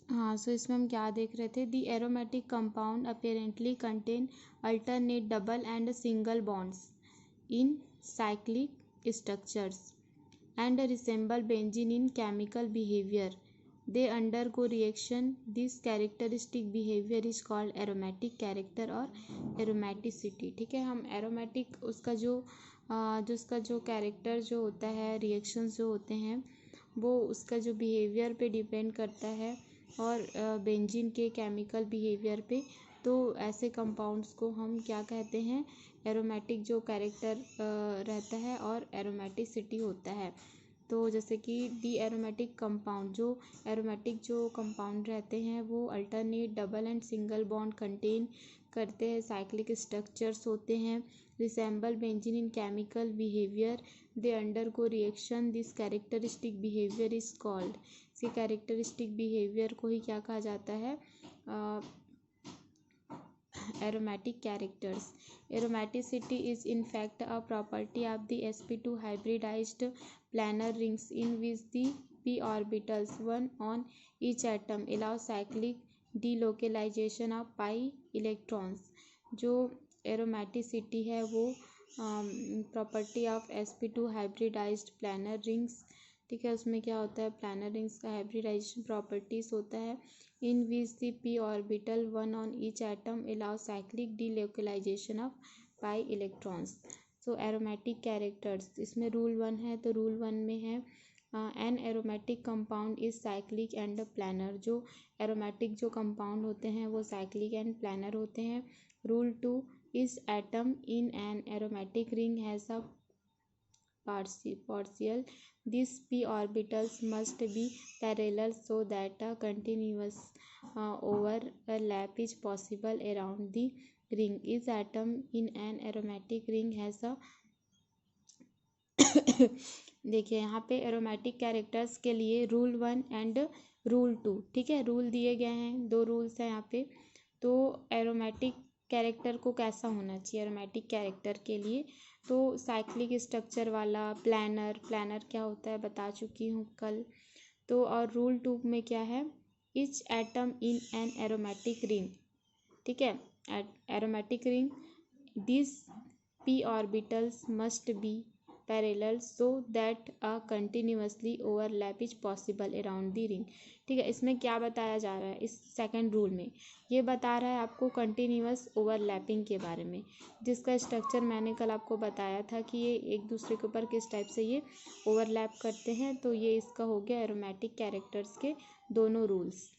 हाँ, सो इसमें हम क्या देख रहे थे, the aromatic compound apparently contain alternate double and single bonds in cyclic structures and resemble benzene in chemical behavior. They undergo reaction. This characteristic behavior is called aromatic character और aromaticity. ठीक है, हम aromatic उसका उसका जो character जो होता है, रिएक्शंस जो होते हैं, वो उसका जो बिहेवियर पे डिपेंड करता है और बेंजीन के केमिकल बिहेवियर पे। तो ऐसे कंपाउंड्स को हम क्या कहते हैं, एरोमेटिक जो कैरेक्टर रहता है और एरोमेटिसिटी होता है। तो जैसे कि डी एरोमेटिक कंपाउंड, जो एरोमेटिक जो कंपाउंड रहते हैं वो alternate double and single bond contain करते हैं, साइक्लिक स्ट्रक्चर्स होते हैं, resemble benzene in chemical behaviour, they undergo reaction, this characteristic behaviour is called. इसके कैरेक्टरिस्टिक बिहेवियर को ही क्या कहा जाता है, aromatic characters. Aromaticity is in fact a property of the sp2 hybridized planar rings in which the p orbitals, one on each atom, allow cyclic delocalization of pi electrons. जो aromaticity है वो property of sp2 hybridised planar rings, ठीक है, उसमें क्या होता है, planar rings का हाइब्रिडाइजेशन प्रॉपर्टीज होता है, in which the p orbital one on each atom allow cyclic delocalisation of pi electrons. So aromatic characters, इसमें रूल 1 है, तो रूल 1 में है an aromatic compound is cyclic and planar. जो aromatic जो कंपाउंड होते हैं वो साइक्लिक एंड प्लानर होते हैं। Rule 2, is atom in an aromatic ring has a partial, these p orbitals must be parallel so that a continuous overlap is possible around the ring. Each atom in an aromatic ring has a देखिए यहाँ पे aromatic characters के लिए rule 1 and rule 2, ठीक है, rule दिए गए हैं, 2 रूल्स हैं यहाँ पे। तो एरोमेटिक कैरेक्टर को कैसा होना चाहिए एरोमेटिक कैरेक्टर के लिए, तो साइक्लिक स्ट्रक्चर वाला, प्लानर क्या होता है बता चुकी हूँ कल। तो और रूल 2 में क्या है, each atom in an aromatic ring, ठीक है, aromatic ring, this p orbitals must be parallel so that a continuously overlap is possible around the ring. ठीक है, इसमें क्या बताया जा रहा है, इस सेकंड रूल में ये बता रहा है आपको कंटिन्यूअस ओवरलैपिंग के बारे में, जिसका स्ट्रक्चर मैंने कल आपको बताया था कि ये एक दूसरे के ऊपर किस टाइप से ये ओवरलैप करते हैं। तो ये इसका हो गया एरोमेटिक कैरेक्टर्स के दोनों रूल्स।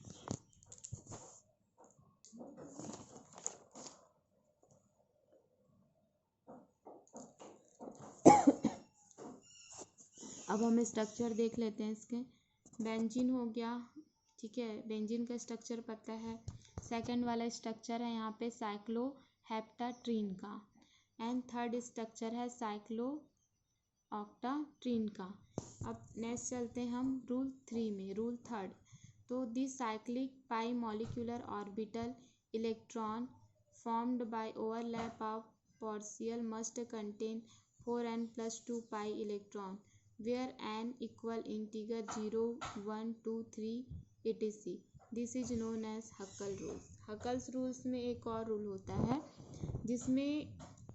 अब हम स्ट्रक्चर देख लेते हैं इसके। बेंजीन हो गया, ठीक है, बेंजीन का स्ट्रक्चर पता है। सेकंड वाला स्ट्रक्चर है यहाँ पे साइक्लोहेप्टाट्रीन का, एंड थर्ड स्ट्रक्चर है साइक्लोऑक्टाट्रीन का। अब नेक्स्ट चलते हैं हम रूल 3 में, रूल 3। तो this cyclic pi molecular orbital electron formed by overlap of partial must contain 4n+2 pi electron where n equal integer 0, 1, 2, 3 etc. This is known as Huckel rules. Huckel's rules में एक और rule होता है जिसमें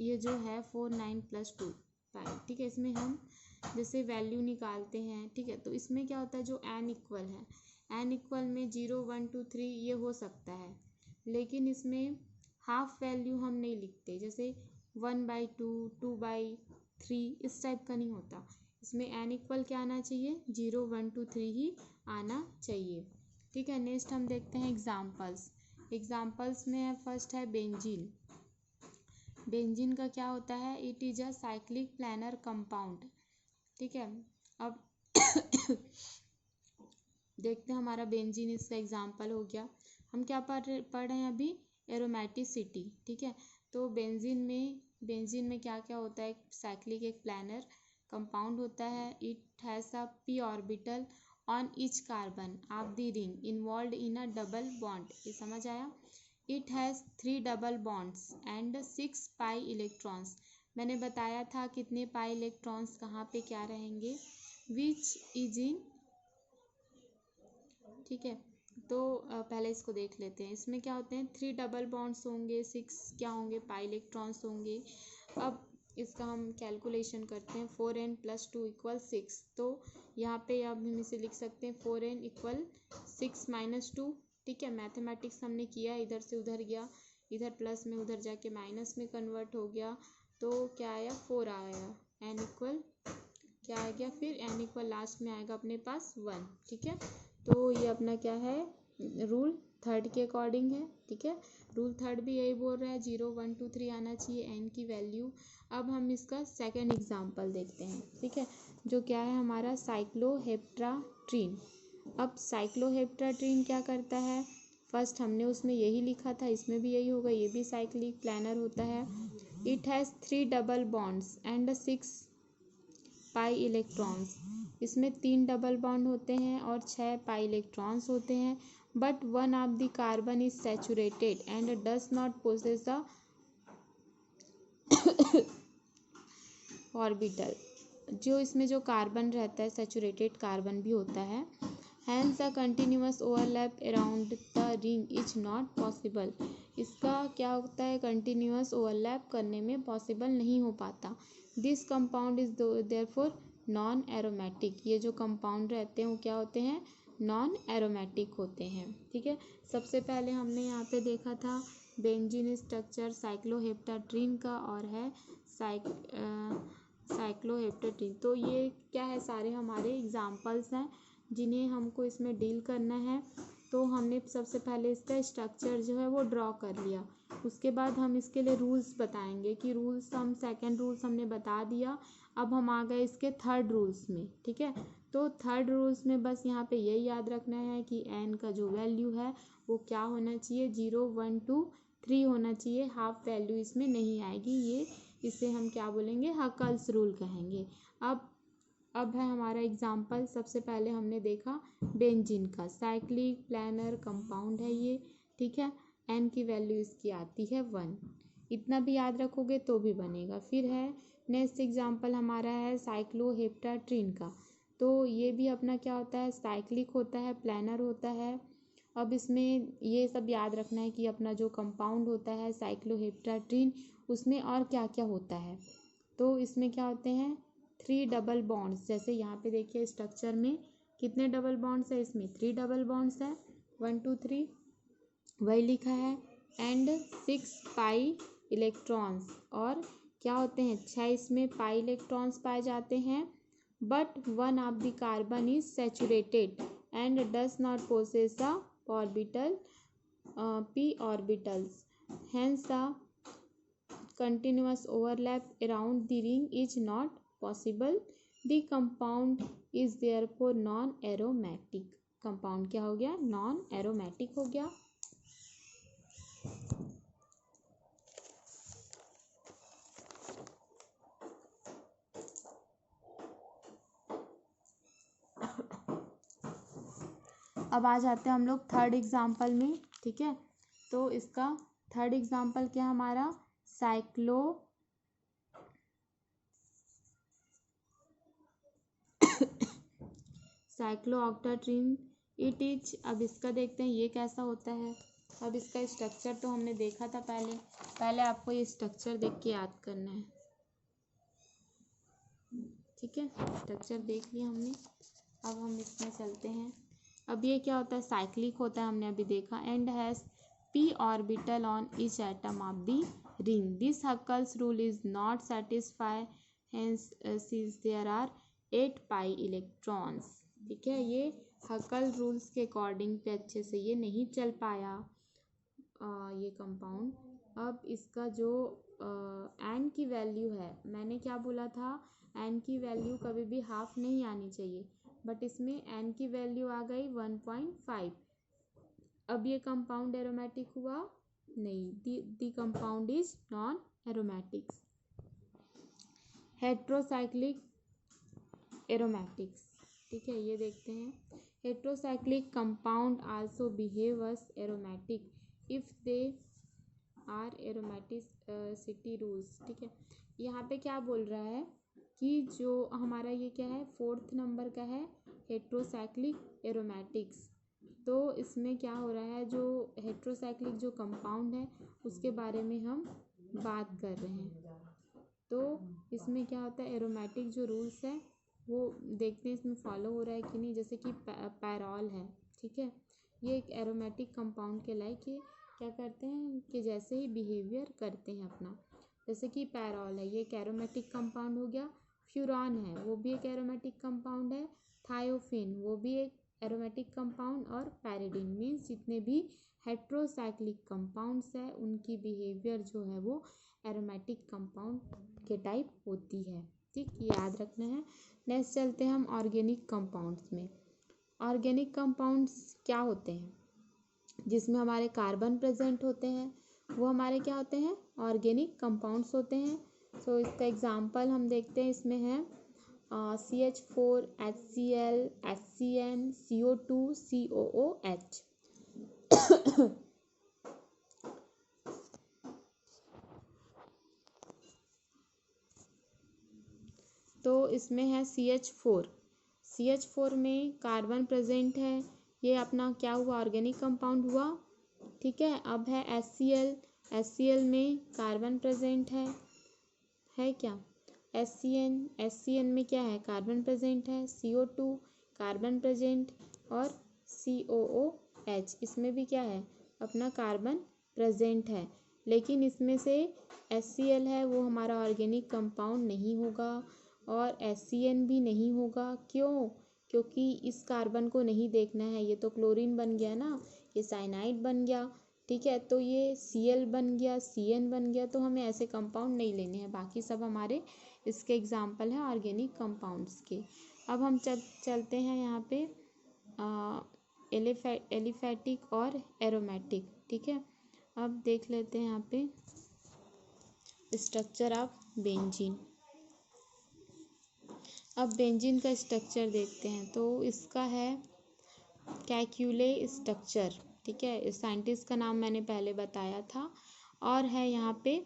ये जो है 4, 9+2 पाई, ठीक है, इसमें हम जैसे वैल्यू निकालते हैं, ठीक है, तो इसमें क्या होता है, जो n इक्वल है, n इक्वल में 0, 1, 2, 3 ये हो सकता है, लेकिन इसमें हाफ वैल्यू हम नहीं लिखते, जैसे 1/2, 2/3 इस टाइप का नहीं होता। इसमें n इक्वल क्या आना चाहिए, 0, 1, 2, 3 ही आना चाहिए, ठीक है। नेक्स्ट हम देखते हैं एग्जाम्पल्स में है, फर्स्ट है बेंजीन। बेंजीन का क्या होता है, it is a cyclic planar compound, ठीक है। अब देखते हैं हमारा बेंजीन इसका एग्जाम्पल हो गया। हम क्या पढ़ रहे हैं अभी, एरोमेटिसिटी, ठीक है। तो बेंजीन में क्या क्या होता है, साइक्लिक एक प्लानर कंपाउंड होता है, it has a p orbital on each carbon of the ring involved in a double bond, ये समझ आया। It has 3 double bonds and 6 pi electrons. मैंने बताया था कितने पाई इलेक्ट्रॉन्स कहाँ पे क्या रहेंगे, विच इज इन, ठीक है, तो पहले इसको देख लेते हैं। इसमें क्या होते हैं, 3 डबल बॉन्ड्स होंगे, 6 क्या होंगे, पाई इलेक्ट्रॉन्स होंगे। अब इसका हम कैलकुलेशन करते हैं। 4n + 2 = 6। तो यहाँ पे अब हम इसे लिख सकते हैं 4n = 6 - 2। ठीक है, मैथमेटिक्स हमने किया, इधर से उधर गया, इधर प्लस में उधर जाके माइनस में कन्वर्ट हो गया, तो क्या आया, 4 आया। n इक्वल क्या आ गया, फिर n इक्वल लास्ट में आएगा अपने पास 1। ठीक है, तो ये अपना क्या है, रूल थर्ड के अकॉर्डिंग है। ठीक है, रूल थर्ड भी यही बोल रहा है 0 1 2 3 आना चाहिए n की वैल्यू। अब हम इसका सेकंड एग्जांपल देखते हैं। ठीक है, जो क्या है हमारा साइक्लोहेप्टाट्रीन। अब साइक्लोहेप्टाट्रीन क्या करता है, फर्स्ट हमने उसमें यही लिखा था, इसमें भी यही होगा, ये भी साइक्लिक प्लानर होता है। It has 3 double bonds and 6 pi electrons. इसमें 3 डबल बॉन्ड होते हैं और 6 पाई इलेक्ट्रॉन्स होते हैं। But one of the carbon is saturated and does not possess the orbital. जो इसमें जो कार्बन रहता है, सैचुरेटेड कार्बन भी होता है। Hence the continuous overlap around the ring is not possible. इसका क्या होता है, कंटिन्यूअस ओवरलैप करने में पॉसिबल नहीं हो पाता। This compound is therefore non aromatic. ये जो कंपाउंड रहते हैं वो क्या होते हैं, नॉन एरोमेटिक होते हैं। ठीक है, सबसे पहले हमने यहाँ पे देखा था बेंजीन स्ट्रक्चर साइक्लोहेप्टाट्रीन का और है साइक्लोहेप्टाट्रीन। तो ये क्या है, सारे हमारे एग्जाम्पल्स हैं जिन्हें हमको इसमें डील करना है। तो हमने सबसे पहले इसका स्ट्रक्चर जो है वो ड्रॉ कर लिया। उसके बाद हम इसके लिए रूल्स बताएंगे कि रूल्स हम सेकंड रूल्स हमने बता दिया। अब हम आ गए इसके थर्ड रूल्स में। ठीक है, तो थर्ड रूल्स में बस यहाँ पे यही याद रखना है कि n का जो वैल्यू है वो क्या होना चाहिए, 0 1 2 3 होना चाहिए। हाफ वैल्यू इसमें नहीं आएगी। ये इसे हम क्या बोलेंगे, हकल्स रूल कहेंगे। अब है हमारा एग्जाम्पल। सबसे पहले हमने देखा बेंजीन का, साइक्लिक प्लानर कंपाउंड है ये। ठीक है, n की वैल्यू इसकी आती है 1। इतना भी याद रखोगे तो भी बनेगा। फिर है नेक्स्ट एग्जाम्पल हमारा है साइक्लोहेप्टाट्रीन का। तो ये भी अपना क्या होता है, साइक्लिक होता है, प्लानर होता है। अब इसमें ये सब याद रखना है कि अपना जो कंपाउंड होता है साइक्लोहेप्टाट्रीन, उसमें और क्या क्या होता है। तो इसमें क्या होते हैं, 3 डबल बॉन्ड्स। जैसे यहाँ पे देखिए स्ट्रक्चर में कितने डबल बॉन्ड्स है, इसमें 3 डबल बॉन्ड्स है, 1 2 3 वही लिखा है। एंड 6 पाई इलेक्ट्रॉन्स, और क्या होते हैं, 6 इसमें पाई इलेक्ट्रॉन्स पाए जाते हैं। But one of the carbon is saturated and does not possess the orbital p orbitals. Hence the continuous overlap around the ring is not possible. The compound is therefore non-aromatic. Compound क्या हो गया, non aromatic हो गया। अब आ जाते हैं हम लोग थर्ड एग्जाम्पल में। ठीक है, तो इसका थर्ड एग्जाम्पल क्या हमारा, साइक्लोऑक्टाट्रीन इट इज। अब इसका देखते हैं ये कैसा होता है। अब इसका स्ट्रक्चर तो हमने देखा था पहले आपको ये स्ट्रक्चर देख के याद करना है। ठीक है, स्ट्रक्चर देख लिया हमने, अब हम इसमें चलते हैं। अब ये क्या होता है, साइक्लिक होता है, हमने अभी देखा। And has p orbital on each atom of the ring. This Huckel's rule is not satisfy, hence since there are 8 pi electrons. ठीक है, ये हकल रूल्स के अकॉर्डिंग पे अच्छे से ये नहीं चल पाया ये कंपाउंड। अब इसका जो n की वैल्यू है, मैंने क्या बोला था, n की वैल्यू कभी भी हाफ नहीं आनी चाहिए, बट इसमें n की वैल्यू आ गई 1.5। अब ये कंपाउंड एरोमेटिक हुआ नहीं, the compound is non aromatic. Heterocyclic aromatics. ठीक है, ये देखते हैं। Heterocyclic compound also behave as aromatic if they are aromaticity rules. ठीक है, यहाँ पे क्या बोल रहा है कि जो हमारा ये क्या है, 4th नंबर का है हेट्रोसाइक्लिक एरोमेटिक्स। तो इसमें क्या हो रहा है, जो हेट्रोसाइक्लिक जो कंपाउंड है उसके बारे में हम बात कर रहे हैं। तो इसमें क्या होता है, एरोमेटिक जो रूल्स है वो देखते हैं इसमें फॉलो हो रहा है कि नहीं। जैसे कि पैरॉल है, ठीक है, ये एक एरोमेटिक कंपाउंड के लाइक ये क्या करते हैं कि जैसे ही बिहेवियर करते हैं अपना। जैसे कि पैरॉल है, ये एक एरोमेटिक कंपाउंड हो गया। फ्यूरॉन है, वो भी एक एरोमेटिक कंपाउंड है। थायोफिन, वो भी एक एरोमेटिक कंपाउंड। और पैरिडीन मीन्स जितने भी हेट्रोसाइक्लिक कंपाउंड्स है उनकी बिहेवियर जो है वो एरोमेटिक कंपाउंड के टाइप होती है। ठीक, ये याद रखना है। नेक्स्ट चलते हैं हम ऑर्गेनिक कंपाउंड्स में। ऑर्गेनिक कंपाउंड्स क्या होते हैं, जिसमें हमारे कार्बन प्रेजेंट होते हैं, वो हमारे क्या होते हैं, ऑर्गेनिक कंपाउंड्स होते हैं। सो इसका एग्जांपल हम देखते हैं, इसमें है CH4, HCl, HCN, CO2, COOH। तो इसमें है CH4। CH4 में कार्बन प्रेजेंट है, ये अपना क्या हुआ, ऑर्गेनिक कंपाउंड हुआ। ठीक है, अब है HCl। HCl में कार्बन प्रेजेंट है क्या। SCN में क्या है, कार्बन प्रेजेंट है। CO2 carbon present. और COOH इसमें भी क्या है, अपना कार्बन प्रेजेंट है। लेकिन इसमें से HCl है वो हमारा ऑर्गेनिक कंपाउंड नहीं होगा और HCN भी नहीं होगा। क्यों, क्योंकि इस कार्बन को नहीं देखना है, ये तो क्लोरीन बन गया ना, ये साइनाइड बन गया। ठीक है, तो ये Cl बन गया, CN बन गया, तो हमें ऐसे कंपाउंड नहीं लेने हैं। बाकी सब हमारे इसके एग्जाम्पल हैं ऑर्गेनिक कंपाउंड्स के। अब हम चलते हैं यहाँ पे एलिफैटिक और एरोमेटिक। ठीक है, अब देख लेते हैं यहाँ पे स्ट्रक्चर ऑफ बेंजीन। अब बेंजीन का स्ट्रक्चर देखते हैं, तो इसका है कैक्यूले स्ट्रक्चर। ठीक है, इस साइंटिस्ट का नाम मैंने पहले बताया था। और है यहाँ पे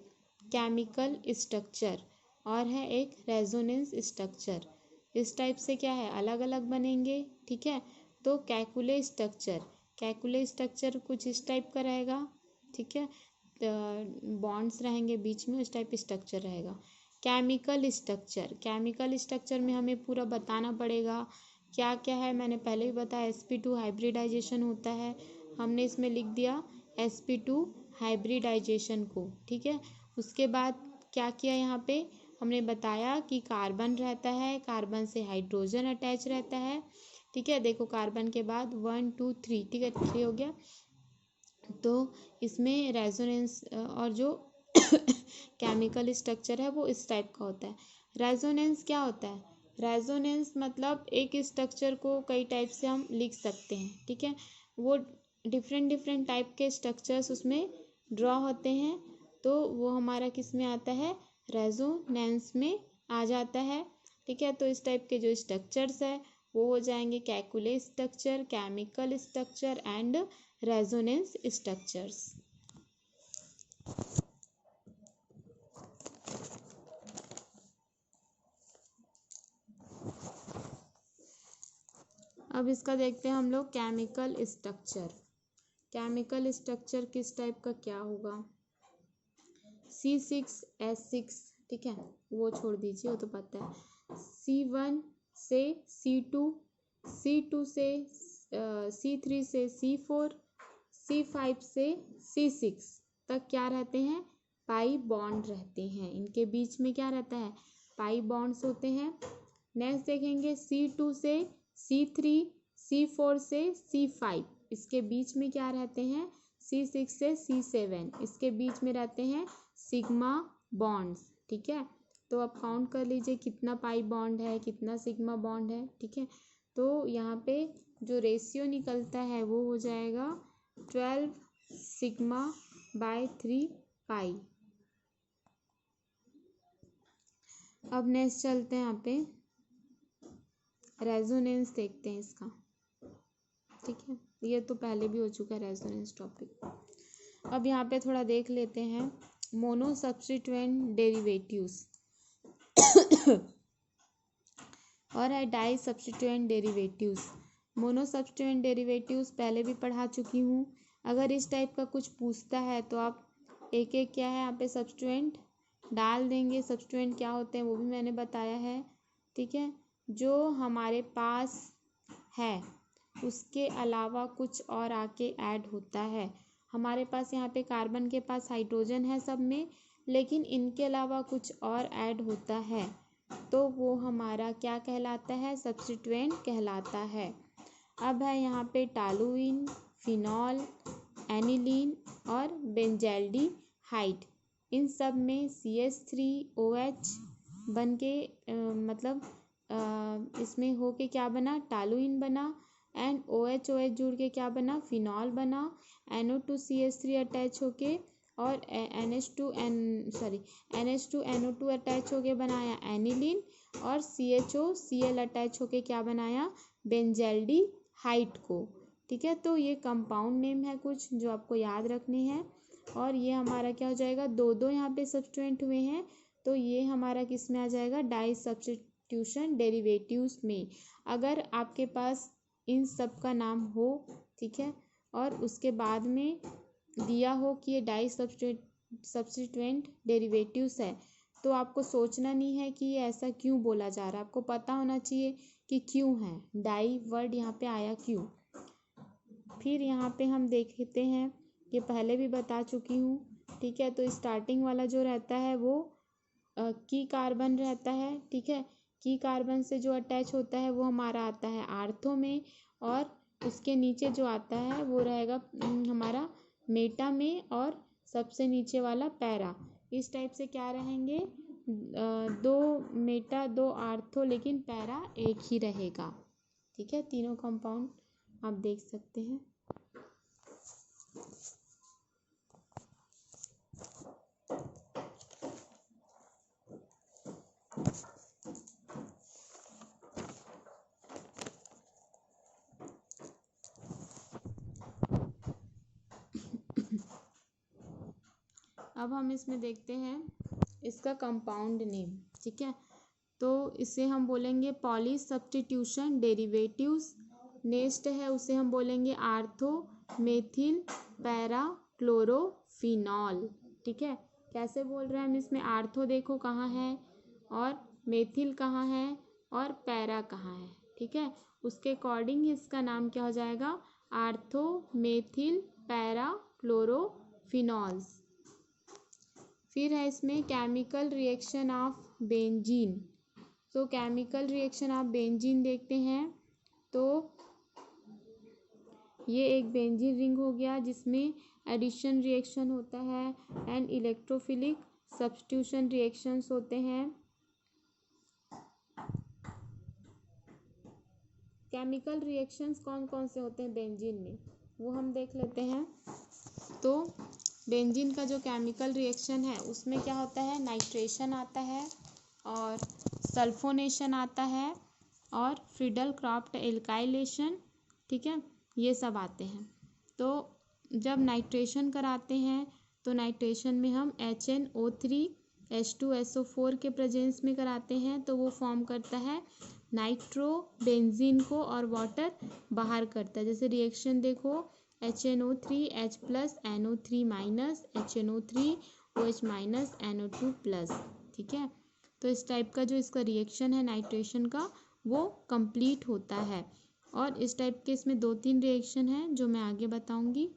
केमिकल स्ट्रक्चर और है एक रेजोनेंस स्ट्रक्चर। इस टाइप से क्या है, अलग अलग बनेंगे। ठीक है, तो कैक्यूले स्ट्रक्चर कुछ इस टाइप का रहेगा। ठीक है, बॉन्ड्स रहेंगे बीच में, उस टाइप स्ट्रक्चर रहेगा। केमिकल स्ट्रक्चर में हमें पूरा बताना पड़ेगा क्या क्या है। मैंने पहले भी बताया, sp2 हाइब्रिडाइजेशन होता है, हमने इसमें लिख दिया sp2 हाइब्रिडाइजेशन को। ठीक है, उसके बाद क्या किया, यहाँ पे हमने बताया कि कार्बन रहता है, कार्बन से हाइड्रोजन अटैच रहता है। ठीक है, देखो कार्बन के बाद 1 2 3, ठीक है 3 हो गया। तो इसमें रेजोनेंस और जो केमिकल स्ट्रक्चर है वो इस टाइप का होता है। रेजोनेंस क्या होता है, रेजोनेंस मतलब एक स्ट्रक्चर को कई टाइप से हम लिख सकते हैं। ठीक है, वो डिफरेंट टाइप के स्ट्रक्चर्स उसमें ड्रॉ होते हैं, तो वो हमारा किस में आता है, रेजोनेंस में आ जाता है। ठीक है, तो इस टाइप के जो स्ट्रक्चर्स है वो हो जाएंगे Kekule structure, chemical structure and resonance structures. अब इसका देखते हैं हम लोग केमिकल स्ट्रक्चर। केमिकल स्ट्रक्चर किस टाइप का क्या होगा, C6H6। ठीक है, वो छोड़ दीजिए, वो तो पता है। C1 से C2, C2 से C3 से C4, C5 से C6 तक क्या रहते हैं, पाई बॉन्ड रहते हैं। इनके बीच में क्या रहता है, पाई बॉन्ड्स होते हैं। नेक्स्ट देखेंगे C2 से C3, C4 से C5, इसके बीच में क्या रहते हैं, C6 से C7, इसके बीच में रहते हैं सिग्मा बॉन्ड्स। ठीक है, तो आप काउंट कर लीजिए कितना पाई बॉन्ड है, कितना सिग्मा बॉन्ड है। ठीक है, तो यहाँ पे जो रेशियो निकलता है वो हो जाएगा 12 सिग्मा बाय 3 पाई। अब नेक्स्ट चलते हैं यहाँ पे रेजोनेंस देखते हैं इसका। ठीक है, ये तो पहले भी हो चुका है रेजोनेंस टॉपिक। अब यहाँ पे थोड़ा देख लेते हैं मोनो सब्स्टिट्यूएंट डेरिवेटिव्स और है di substituent derivatives. Mono substituent derivatives पहले भी पढ़ा चुकी हूँ। अगर इस टाइप का कुछ पूछता है तो आप एक एक क्या है यहाँ पे सब्स्टिट्यूएंट डाल देंगे। सब्स्टिट्यूएंट क्या होते हैं वो भी मैंने बताया है, ठीक है। जो हमारे पास है उसके अलावा कुछ और आके ऐड होता है। हमारे पास यहाँ पे कार्बन के पास हाइड्रोजन है सब में, लेकिन इनके अलावा कुछ और ऐड होता है तो वो हमारा क्या कहलाता है, सब्स्टिट्यूएंट कहलाता है। अब है यहाँ पे टॉलुइन, फिनॉल, एनिलीन और बेंजल्डिहाइड। इन सब में CH3OH बन के इसमें हो के क्या बना, टॉलुइन बना, एंड OH जुड़ के क्या बना, फिनॉल बना। NO2CH3 अटैच होके और NH2NO2 अटैच होके बनाया एनिलीन, और CHOCl अटैच होके क्या बनाया, बेंजल्डिहाइड को, ठीक है। तो ये कंपाउंड नेम है कुछ जो आपको याद रखने हैं। और ये हमारा क्या हो जाएगा, दो दो यहाँ पे सब्स्टिट्यूएंट हुए हैं तो ये हमारा किस में आ जाएगा, डाई सब्स्टिट्यूशन डेरिवेटिव्स में। अगर आपके पास इन सब का नाम हो, ठीक है, और उसके बाद में दिया हो कि ये डाई सब्स्टिट्यूएंट डेरिवेटिव्स है, तो आपको सोचना नहीं है कि ये ऐसा क्यों बोला जा रहा है। आपको पता होना चाहिए कि क्यों है, डाई वर्ड यहाँ पे आया क्यों। फिर यहाँ पे हम देखते हैं, ये पहले भी बता चुकी हूँ, ठीक है। तो स्टार्टिंग वाला जो रहता है वो की कार्बन रहता है, ठीक है। की कार्बन से जो अटैच होता है वो हमारा आता है आर्थो में, और उसके नीचे जो आता है वो रहेगा हमारा मेटा में, और सबसे नीचे वाला पैरा। इस टाइप से क्या रहेंगे, दो मेटा दो आर्थो, लेकिन पैरा एक ही रहेगा, ठीक है। तीनों कंपाउंड आप देख सकते हैं। अब हम इसमें देखते हैं इसका कंपाउंड नेम, ठीक है। तो इसे हम बोलेंगे पॉली सब्स्टिट्यूशन डेरिवेटिव्स। नेक्स्ट है उसे हम बोलेंगे आर्थो मेथिल पैरा क्लोरोफिनॉल, ठीक है। कैसे बोल रहे हैं हम इसमें, आर्थो देखो कहाँ है और मेथिल कहाँ है और पैरा कहाँ है, ठीक है। उसके अकॉर्डिंग इसका नाम क्या हो जाएगा, आर्थो मेथिल पैरा क्लोरोफिनॉल्स। फिर है इसमें केमिकल रिएक्शन ऑफ बेंजीन। तो केमिकल रिएक्शन ऑफ बेंजीन देखते हैं, तो ये एक बेंजीन रिंग हो गया जिसमें एडिशन रिएक्शन होता है एंड इलेक्ट्रोफिलिक सब्स्टिट्यूशन रिएक्शंस होते हैं। केमिकल रिएक्शंस कौन कौन से होते हैं बेंजीन में, वो हम देख लेते हैं। तो बेंजीन का जो केमिकल रिएक्शन है उसमें क्या होता है, नाइट्रेशन आता है और सल्फोनेशन आता है और फ्रीडल क्रॉफ्ट एल्काइलेशन, ठीक है, ये सब आते हैं। तो जब नाइट्रेशन कराते हैं तो नाइट्रेशन में हम HNO3 H2SO4 के प्रेजेंस में कराते हैं, तो वो फॉर्म करता है नाइट्रोबेंजीन को और वाटर बाहर करता है। जैसे रिएक्शन देखो, HNO3 H plus NO3 minus HNO3 OH minus NO2 plus, ठीक है। तो इस टाइप का जो इसका रिएक्शन है नाइट्रेशन का वो कंप्लीट होता है। और इस टाइप के इसमें 2-3 रिएक्शन हैं जो मैं आगे बताऊंगी।